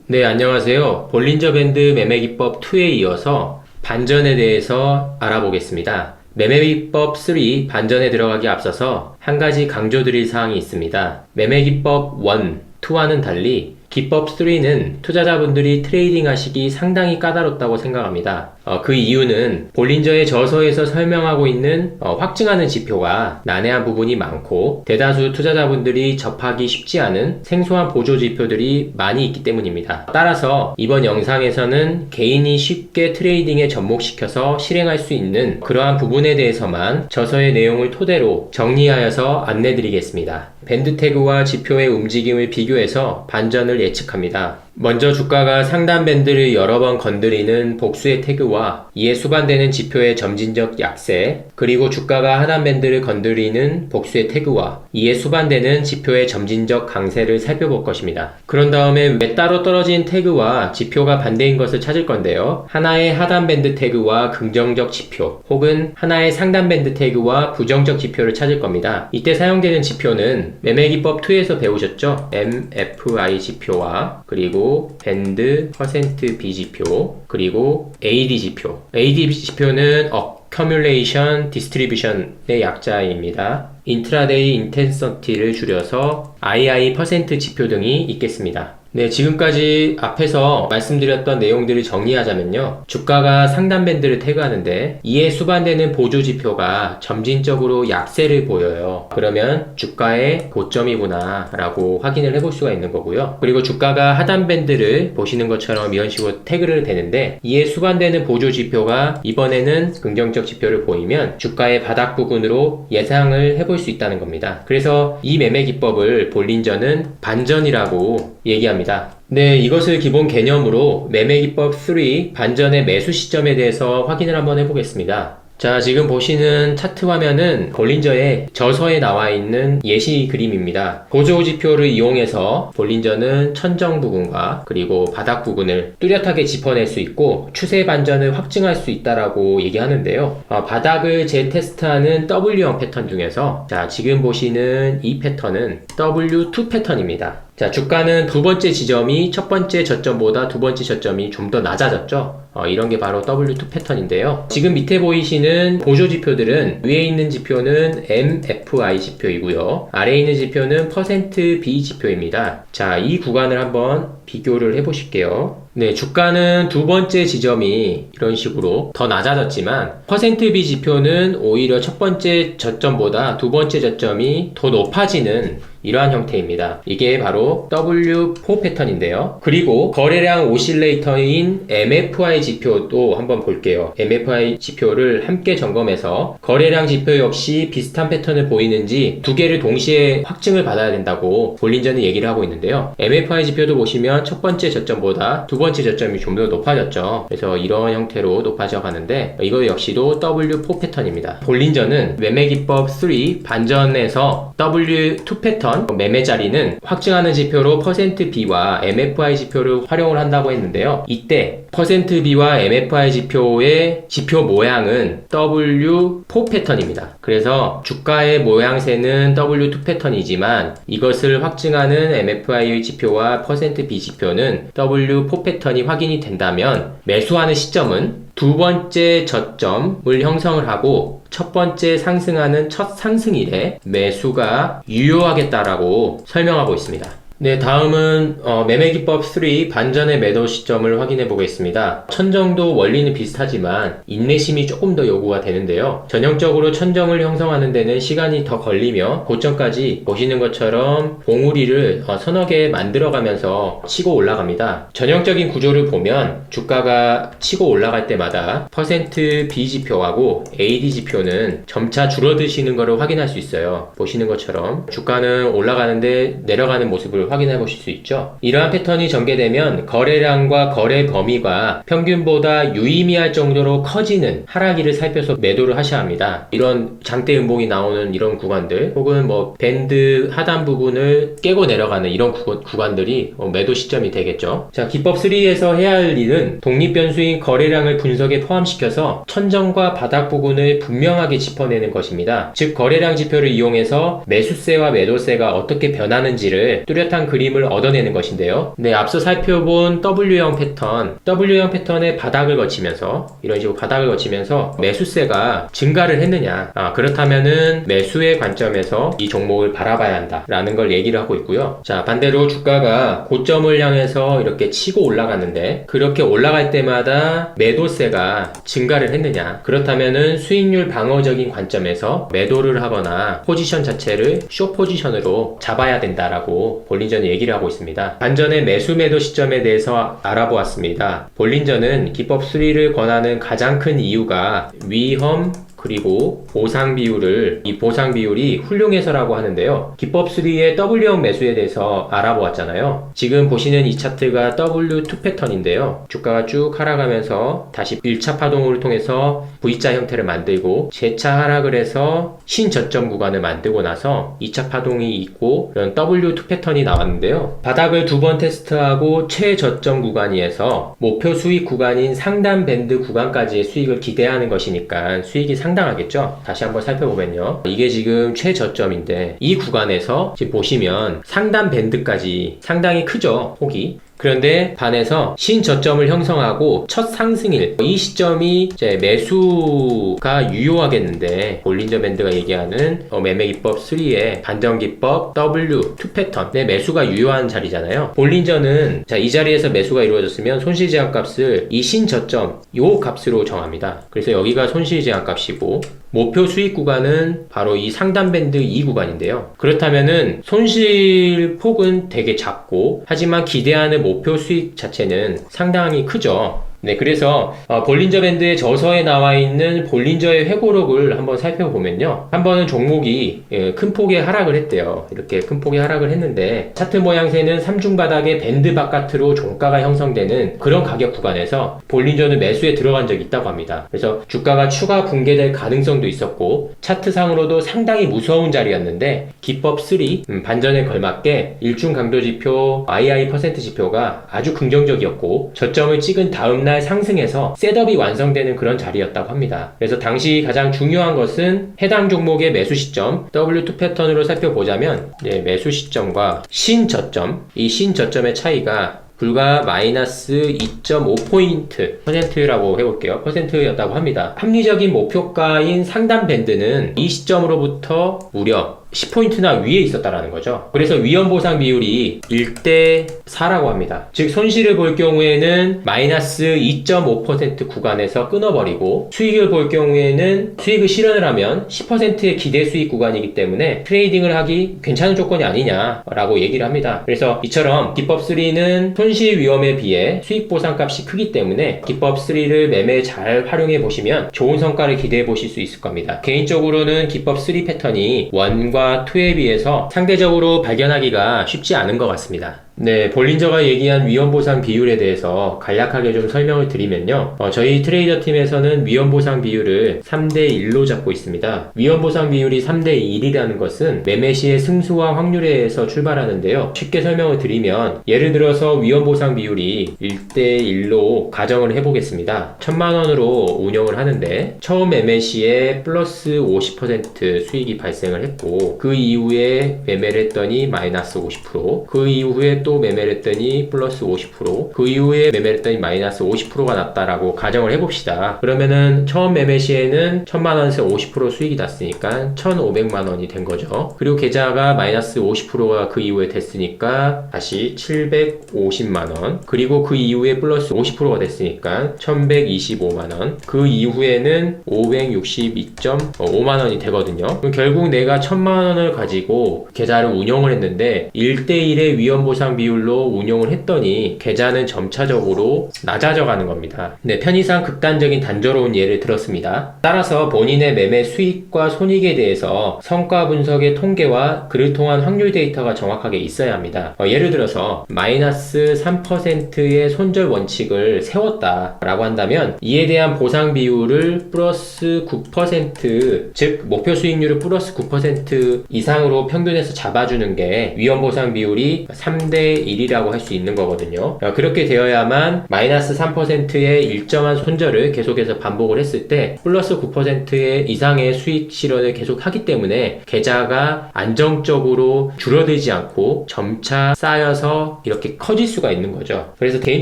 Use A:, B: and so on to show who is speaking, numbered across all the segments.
A: 네, 안녕하세요. 볼린저 밴드 매매기법 2에 이어서 반전에 대해서 알아보겠습니다. 매매기법 3 반전에 들어가기 앞서서 한 가지 강조드릴 사항이 있습니다. 매매기법 1, 2와는 달리 기법 3는 투자자분들이 트레이딩 하시기 상당히 까다롭다고 생각합니다. 그 이유는 볼린저의 저서에서 설명하고 있는 확증하는 지표가 난해한 부분이 많고 대다수 투자자분들이 접하기 쉽지 않은 생소한 보조 지표들이 많이 있기 때문입니다. 따라서 이번 영상에서는 개인이 쉽게 트레이딩에 접목시켜서 실행할 수 있는 그러한 부분에 대해서만 저서의 내용을 토대로 정리하여서 안내드리겠습니다. 밴드 태그와 지표의 움직임을 비교해서 반전을 예측합니다. 먼저 주가가 상단 밴드를 여러 번 건드리는 복수의 태그와 이에 수반되는 지표의 점진적 약세, 그리고 주가가 하단 밴드를 건드리는 복수의 태그와 이에 수반되는 지표의 점진적 강세를 살펴볼 것입니다. 그런 다음에 왜 따로 떨어진 태그와 지표가 반대인 것을 찾을 건데요. 하나의 하단 밴드 태그와 긍정적 지표, 혹은 하나의 상단 밴드 태그와 부정적 지표를 찾을 겁니다. 이때 사용되는 지표는 매매기법 2에서 배우셨죠? MFI 지표와 그리고 밴드 %B 지표, 그리고 AD 지표. AD 지표는 Accumulation Distribution의 약자입니다. 인트라데이 인텐서티를 줄여서 II % 지표 등이 있겠습니다. 네, 지금까지 앞에서 말씀드렸던 내용들을 정리하자면요. 주가가 상단 밴드를 태그하는데 이에 수반되는 보조 지표가 점진적으로 약세를 보여요. 그러면 주가의 고점이구나 라고 확인을 해볼 수가 있는 거고요. 그리고 주가가 하단 밴드를 보시는 것처럼 이런 식으로 태그를 대는데 이에 수반되는 보조 지표가 이번에는 긍정적 지표를 보이면 주가의 바닥 부근으로 예상을 해볼 수 있다는 겁니다. 그래서 이 매매 기법을 볼린저는 반전이라고 얘기합니다. 네, 이것을 기본 개념으로 매매기법 3 반전의 매수 시점에 대해서 확인을 한번 해보겠습니다. 자, 지금 보시는 차트 화면은 볼린저의 저서에 나와 있는 예시 그림입니다. 보조 지표를 이용해서 볼린저는 천정 부근과 그리고 바닥 부근을 뚜렷하게 짚어낼 수 있고 추세 반전을 확증할 수 있다라고 얘기하는데요. 바닥을 재테스트하는 W형 패턴 중에서 자, 지금 보시는 이 패턴은 W2 패턴입니다. 자, 주가는 두 번째 지점이 첫 번째 저점보다 두 번째 저점이 좀 더 낮아졌죠. 이런 게 바로 W2 패턴인데요. 지금 밑에 보이시는 보조 지표들은 위에 있는 지표는 MFI 지표이고요. 아래에 있는 지표는 %B 지표입니다. 자, 이 구간을 한번 비교를 해보실게요. 네, 주가는 두 번째 지점이 이런 식으로 더 낮아졌지만 %B 지표는 오히려 첫 번째 저점보다 두 번째 저점이 더 높아지는 이러한 형태입니다. 이게 바로 W4 패턴인데요. 그리고 거래량 오실레이터인 MFI 지표도 한번 볼게요. MFI 지표를 함께 점검해서 거래량 지표 역시 비슷한 패턴을 보이는지 두 개를 동시에 확증을 받아야 된다고 볼린저는 얘기를 하고 있는데요. MFI 지표도 보시면 첫 번째 저점보다 두 번째 저점이 좀 더 높아졌죠. 그래서 이런 형태로 높아져 가는데 이거 역시도 W4 패턴입니다. 볼린저는 매매기법 3 반전에서 W2 패턴 매매 자리는 확증하는 지표로 %B와 MFI 지표를 활용을 한다고 했는데요. 이때 %B와 MFI 지표의 지표 모양은 W4 패턴입니다. 그래서 주가의 모양새는 W2 패턴이지만 이것을 확증하는 MFI 지표와 %B 지표는 W4 패턴이 확인이 된다면 매수하는 시점은 두 번째 저점을 형성을 하고 첫 번째 상승하는 첫 상승일에 매수가 유효하겠다라고 설명하고 있습니다. 네, 다음은 매매기법 3 반전의 매도 시점을 확인해 보겠습니다. 천정도 원리는 비슷하지만 인내심이 조금 더 요구가 되는데요. 전형적으로 천정을 형성하는 데는 시간이 더 걸리며 고점까지 보시는 것처럼 봉우리를 서너 개 만들어가면서 치고 올라갑니다. 전형적인 구조를 보면 주가가 치고 올라갈 때마다 %B 지표하고 AD 지표는 점차 줄어드시는 것을 확인할 수 있어요. 보시는 것처럼 주가는 올라가는데 내려가는 모습을 확인해 보실 수 있죠. 이러한 패턴이 전개되면 거래량과 거래 범위가 평균보다 유의미할 정도로 커지는 하락일을 살펴서 매도를 하셔야 합니다. 이런 장대 음봉이 나오는 이런 구간들 혹은 밴드 하단 부분을 깨고 내려가는 이런 구간들이 매도 시점이 되겠죠. 자, 기법 3에서 해야 할 일은 독립변수인 거래량을 분석에 포함시켜서 천정과 바닥 부분을 분명하게 짚어내는 것입니다. 즉 거래량 지표를 이용해서 매수세와 매도세가 어떻게 변하는지를 뚜렷하게 뚜렷한 그림을 얻어내는 것인데요. 네, 앞서 살펴본 W형 패턴의 바닥을 거치면서 이런 식으로 바닥을 거치면서 매수세가 증가를 했느냐, 그렇다면은 매수의 관점에서 이 종목을 바라봐야 한다라는 걸 얘기를 하고 있고요. 자, 반대로 주가가 고점을 향해서 이렇게 치고 올라갔는데 그렇게 올라갈 때마다 매도세가 증가를 했느냐, 그렇다면은 수익률 방어적인 관점에서 매도를 하거나 포지션 자체를 숏 포지션으로 잡아야 된다라고 볼린저는 얘기를 하고 있습니다. 반전의 매수 매도 시점에 대해서 알아보았습니다. 볼린저는 기법 3를 권하는 가장 큰 이유가 위험 그리고 보상 비율이 훌륭해서라고 하는데요. 기법 3의 W형 매수에 대해서 알아보았잖아요. 지금 보시는 이 차트가 W2 패턴인데요. 주가가 쭉 하락하면서 다시 1차 파동을 통해서 V자 형태를 만들고 재차 하락을 해서 신저점 구간을 만들고 나서 2차 파동이 있고 이런 W2 패턴이 나왔는데요. 바닥을 2번 테스트하고 최저점 구간에서 목표 수익 구간인 상단 밴드 구간까지의 수익을 기대하는 것이니까 수익이 상당하겠죠. 다시 한번 살펴보면요, 이게 지금 최저점인데 이 구간에서 지금 보시면 상단 밴드까지 상당히 크죠, 폭이. 그런데 반해서 신저점을 형성하고 첫 상승일, 이 시점이 이제 매수가 유효하겠는데, 볼린저 밴드가 얘기하는 매매기법 3의 반전기법 W2 패턴의 매수가 유효한 자리잖아요. 볼린저는 이 자리에서 매수가 이루어졌으면 손실제한값을 이 신저점 요 값으로 정합니다. 그래서 여기가 손실제한값이고 목표 수익 구간은 바로 이 상단 밴드 이 구간인데요. 그렇다면은 손실 폭은 되게 작고 하지만 기대하는 목표 수익 자체는 상당히 크죠. 네, 그래서 볼린저 밴드의 저서에 나와 있는 볼린저의 회고록을 한번 살펴보면요, 한 번은 종목이 큰 폭의 하락을 했대요. 이렇게 큰 폭의 하락을 했는데 차트 모양새는 삼중바닥의 밴드 바깥으로 종가가 형성되는 그런 가격 구간에서 볼린저는 매수에 들어간 적이 있다고 합니다. 그래서 주가가 추가 붕괴될 가능성도 있었고 차트상으로도 상당히 무서운 자리였는데 기법 3 반전에 걸맞게 일중 강도지표 II% 지표가 아주 긍정적이었고 저점을 찍은 다음날 상승해서 셋업이 완성되는 그런 자리였다고 합니다. 그래서 당시 가장 중요한 것은 해당 종목의 매수 시점 W2 패턴으로 살펴보자면 매수 시점과 신저점, 이 신저점의 차이가 불과 마이너스 2.5% 퍼센트라고 해볼게요. 퍼센트였다고 합니다. 합리적인 목표가인 상단 밴드는 이 시점으로부터 무려 10포인트나 위에 있었다라는 거죠. 그래서 위험보상 비율이 1대4라고 합니다. 즉 손실을 볼 경우에는 마이너스 2.5% 구간에서 끊어버리고 수익을 볼 경우에는 수익을 실현을 하면 10%의 기대 수익 구간이기 때문에 트레이딩을 하기 괜찮은 조건이 아니냐라고 얘기를 합니다. 그래서 이처럼 기법 3는 손실 위험에 비해 수익 보상값이 크기 때문에 기법 3를 매매 잘 활용해 보시면 좋은 성과를 기대해 보실 수 있을 겁니다. 개인적으로는 기법 3 패턴이 1과 2에 비해서 상대적으로 발견하기가 쉽지 않은 것 같습니다. 네, 볼린저가 얘기한 위험보상 비율에 대해서 간략하게 좀 설명을 드리면요, 저희 트레이더 팀에서는 위험보상 비율을 3대1로 잡고 있습니다. 위험보상 비율이 3대1이라는 것은 매매 시의 승수와 확률에서 출발하는데요. 쉽게 설명을 드리면 예를 들어서 위험보상 비율이 1대1로 가정을 해보겠습니다. 1000만원으로 운영을 하는데 처음 매매 시에 플러스 50% 수익이 발생을 했고 그 이후에 매매를 했더니 마이너스 50%, 그 이후에 또 매매를 했더니 플러스 50%, 그 이후에 매매를 했더니 마이너스 50%가 났다라고 가정을 해봅시다. 그러면은 처음 매매 시에는 1000만원에서 50% 수익이 났으니까 1500만원이 된 거죠. 그리고 계좌가 마이너스 50%가 그 이후에 됐으니까 다시 750만원, 그리고 그 이후에 플러스 50%가 됐으니까 1125만원, 그 이후에는 562.5만원이 되거든요. 그럼 결국 내가 1000만원을 가지고 계좌를 운영을 했는데 1대1의 위험보상 비율로 운용을 했더니 계좌는 점차적으로 낮아져 가는 겁니다. 네, 편의상 극단적인 단조로운 예를 들었습니다. 따라서 본인의 매매 수익과 손익에 대해서 성과 분석의 통계와 그를 통한 확률 데이터가 정확하게 있어야 합니다. 예를 들어서 마이너스 3%의 손절 원칙을 세웠다라고 한다면 이에 대한 보상 비율을 플러스 9%, 즉 목표 수익률을 플러스 9% 이상으로 평균해서 잡아주는 게 위험보상 비율이 3대 3분의 1이라고 할 수 있는 거거든요. 그렇게 되어야만 마이너스 3%의 일정한 손절을 계속해서 반복을 했을 때 플러스 9%의 이상의 수익 실현을 계속 하기 때문에 계좌가 안정적으로 줄어들지 않고 점차 쌓여서 이렇게 커질 수가 있는 거죠. 그래서 개인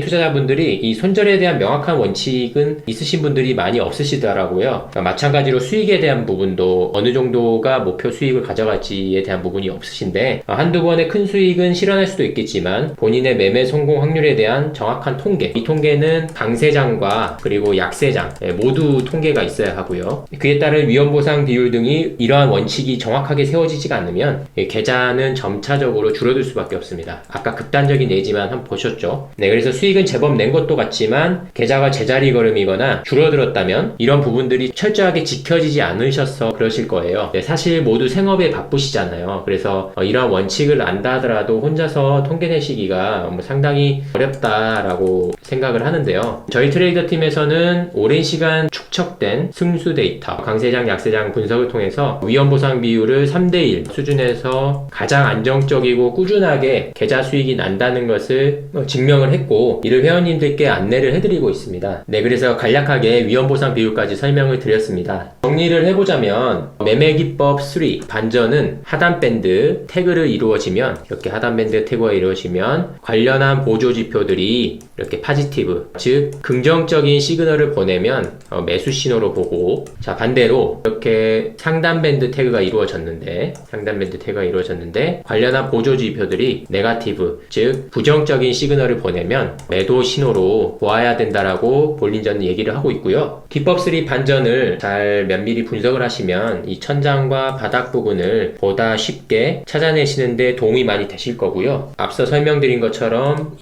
A: 투자자분들이 이 손절에 대한 명확한 원칙은 있으신 분들이 많이 없으시더라고요. 마찬가지로 수익에 대한 부분도 어느 정도가 목표 수익을 가져갈지에 대한 부분이 없으신데, 한두 번의 큰 수익은 실현할 수도 있겠지만 본인의 매매 성공 확률에 대한 정확한 통계, 이 통계는 강세장과 그리고 약세장 모두 통계가 있어야 하고요. 그에 따른 위험보상 비율 등이 이러한 원칙이 정확하게 세워지지가 않으면 계좌는 점차적으로 줄어들 수밖에 없습니다. 아까 극단적인 예지만 한번 보셨죠? 네, 그래서 수익은 제법 낸 것도 같지만 계좌가 제자리 걸음이거나 줄어들었다면 이런 부분들이 철저하게 지켜지지 않으셔서 그러실 거예요. 네, 사실 모두 생업에 바쁘시잖아요. 그래서 이러한 원칙을 안다 하더라도 혼자서 통계 내시기가 상당히 어렵다라고 생각을 하는데요. 저희 트레이더 팀에서는 오랜 시간 축적된 승수 데이터, 강세장, 약세장 분석을 통해서 위험보상 비율을 3대1 수준에서 가장 안정적이고 꾸준하게 계좌 수익이 난다는 것을 증명을 했고, 이를 회원님들께 안내를 해드리고 있습니다. 네, 그래서 간략하게 위험보상 비율까지 설명을 드렸습니다. 정리를 해보자면 매매기법 3 반전은 하단밴드 태그를 이루어지면, 이렇게 하단밴드 태그가 이루어지면 관련한 보조지표들이 이렇게 파지티브, 즉 긍정적인 시그널을 보내면 매수 신호로 보고, 자 반대로 이렇게 상단밴드 태그가 이루어졌는데 관련한 보조지표들이 네가티브, 즉 부정적인 시그널을 보내면 매도 신호로 보아야 된다라고 볼린저는 얘기를 하고 있고요. 기법 3 반전을 잘 면밀히 분석을 하시면 이 천장과 바닥 부분을 보다 쉽게 찾아내시는데 도움이 많이 되실 거고요. 앞서 설명드린 것처럼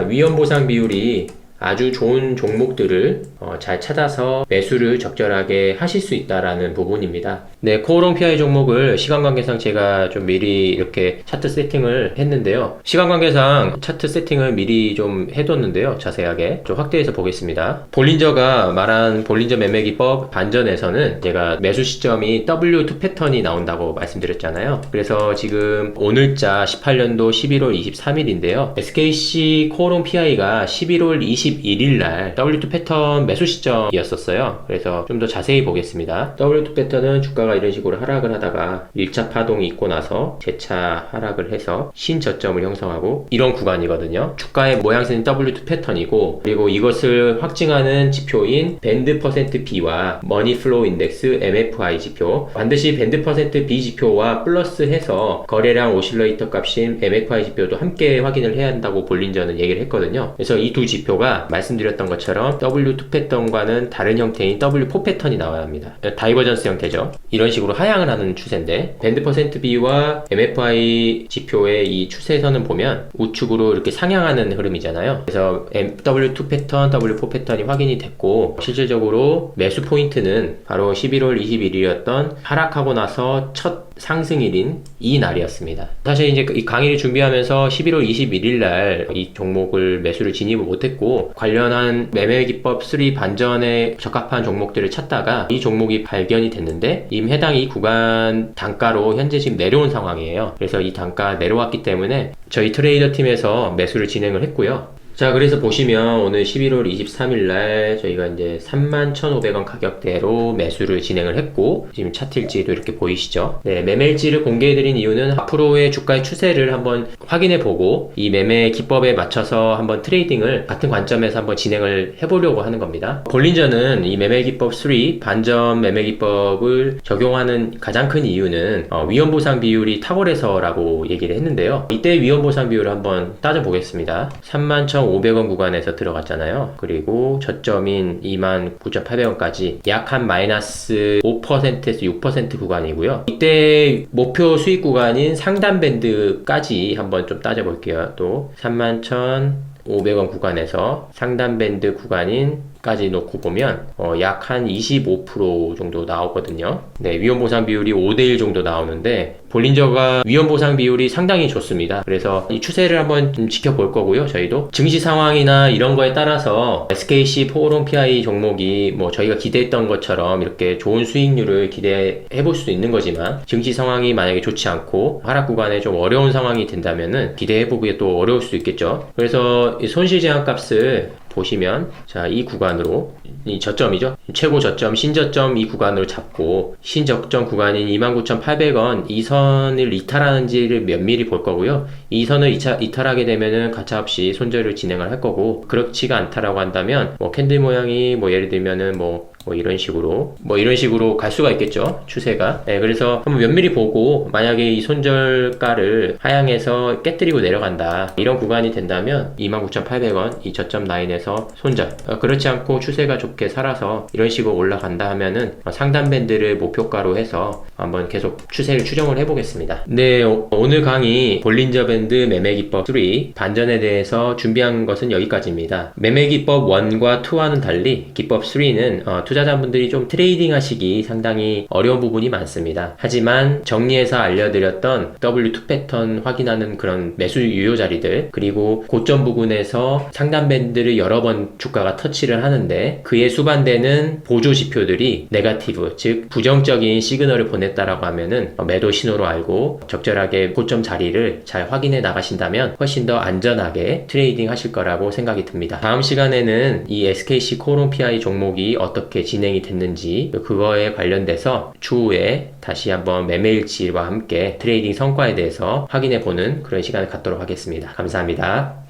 A: 위험보상 비율이 아주 좋은 종목들을 잘 찾아서 매수를 적절하게 하실 수 있다라는 부분입니다. 네, 코오롱 PI 종목을 시간 관계상 제가 좀 미리 이렇게 차트 세팅을 했는데요. 시간 관계상 차트 세팅을 미리 좀 해뒀는데요. 자세하게 좀 확대해서 보겠습니다. 볼린저가 말한 볼린저 매매기법 반전에서는 제가 매수 시점이 W2 패턴이 나온다고 말씀드렸잖아요. 그래서 지금 오늘자 18년도 11월 23일인데요. SKC 코오롱 PI가 11월 21일 날 W2 패턴 매수 시점이었었어요. 그래서 좀 더 자세히 보겠습니다. W2 패턴은 주가가 이런 식으로 하락을 하다가 1차 파동이 있고 나서 재차 하락을 해서 신저점을 형성하고 이런 구간이거든요. 주가의 모양새는 W2 패턴이고, 그리고 이것을 확증하는 지표인 밴드 퍼센트 B와 머니 플로우 인덱스 MFI 지표, 반드시 밴드 퍼센트 B 지표와 플러스해서 거래량 오실레이터 값인 MFI 지표도 함께 확인을 해야 한다고 볼린저는 얘기를 했거든요. 그래서 이 두 지표가 말씀드렸던 것처럼 W2 패턴과는 다른 형태인 W4 패턴이 나와야 합니다. 다이버전스 형태죠. 이런 식으로 하향을 하는 추세인데, 밴드 퍼센트 B와 MFI 지표의 이 추세선을 보면 우측으로 이렇게 상향하는 흐름이잖아요. 그래서 W2 패턴, W4 패턴이 확인이 됐고, 실질적으로 매수 포인트는 바로 11월 21일이었던 하락하고 나서 첫 상승일인 이 날이었습니다. 사실 이제 이 강의를 준비하면서 11월 21일 날 이 종목을 매수를 진입을 못했고, 관련한 매매기법 3 반전에 적합한 종목들을 찾다가 이 종목이 발견이 됐는데, 이미 해당 이 구간 단가로 현재 지금 내려온 상황이에요. 그래서 이 단가 내려왔기 때문에 저희 트레이더 팀에서 매수를 진행을 했고요. 자, 그래서 보시면 오늘 11월 23일 날 저희가 이제 31,500원 가격대로 매수를 진행을 했고, 지금 차트일지도 이렇게 보이시죠? 네, 매매일지를 공개해드린 이유는 앞으로의 주가의 추세를 한번 확인해보고 이 매매 기법에 맞춰서 한번 트레이딩을 같은 관점에서 한번 진행을 해보려고 하는 겁니다. 볼린저는 이 매매기법 3 반전 매매기법을 적용하는 가장 큰 이유는 위험보상 비율이 탁월해서라고 얘기를 했는데요. 이때 위험보상 비율을 한번 따져보겠습니다. 31,500원 구간에서 들어갔잖아요. 그리고 저점인 29,800원까지 약 한 마이너스 5%에서 6% 구간이고요. 이때 목표 수익 구간인 상단 밴드까지 한번 좀 따져볼게요. 또 31,500원 구간에서 상단 밴드 구간인 까지 놓고 보면 약 한 25% 정도 나오거든요. 네, 위험 보상 비율이 5대1 정도 나오는데 볼린저가 위험 보상 비율이 상당히 좋습니다. 그래서 이 추세를 한번 좀 지켜볼 거고요. 저희도 증시 상황이나 이런 거에 따라서 SKC 포론 PI 종목이 뭐 저희가 기대했던 것처럼 이렇게 좋은 수익률을 기대해 볼 수도 있는 거지만 증시 상황이 만약에 좋지 않고 하락 구간에 좀 어려운 상황이 된다면은 기대해 보기에 또 어려울 수도 있겠죠. 그래서 이 손실 제한 값을 보시면 자, 이 구간으로 이 저점이죠. 최고 저점, 신저점 이 구간으로 잡고 신저점 구간인 29,800원 이 선을 이탈하는지를 면밀히 볼 거고요. 이 선을 이탈하게 되면은 가차없이 손절을 진행을 할 거고 그렇지가 않다라고 한다면 뭐 캔들 모양이 뭐 예를 들면은 뭐 이런 식으로 갈 수가 있겠죠. 추세가. 네, 그래서 한번 면밀히 보고 만약에 이 손절가를 하향해서 깨뜨리고 내려간다. 이런 구간이 된다면 29,800원 이 저점 라인에서 손절. 그렇지 않고 추세가 좋게 살아서 이런 식으로 올라간다 하면은 상단 밴드를 목표가로 해서 한번 계속 추세를 추정을 해보겠습니다. 네, 오늘 강의 볼린저 밴드 매매기법 3 반전에 대해서 준비한 것은 여기까지입니다. 매매기법 1과 2와는 달리 기법 3는 투자자분들이 좀 트레이딩 하시기 상당히 어려운 부분이 많습니다. 하지만 정리해서 알려드렸던 W2 패턴 확인하는 그런 매수 유효 자리들 그리고 고점 부근에서 상단 밴드를 여러 번 주가가 터치를 하는데 그에 수반되는 보조 지표들이 네거티브 즉 부정적인 시그널을 보냈다라고 하면은 매도 신호로 알고 적절하게 고점 자리를 잘 확인해 나가신다면 훨씬 더 안전하게 트레이딩 하실 거라고 생각이 듭니다. 다음 시간에는 이 SKC 코론 PI 종목이 어떻게 진행이 됐는지 그거에 관련돼서 추후에 다시 한번 매매일지와 함께 트레이딩 성과에 대해서 확인해 보는 그런 시간을 갖도록 하겠습니다. 감사합니다.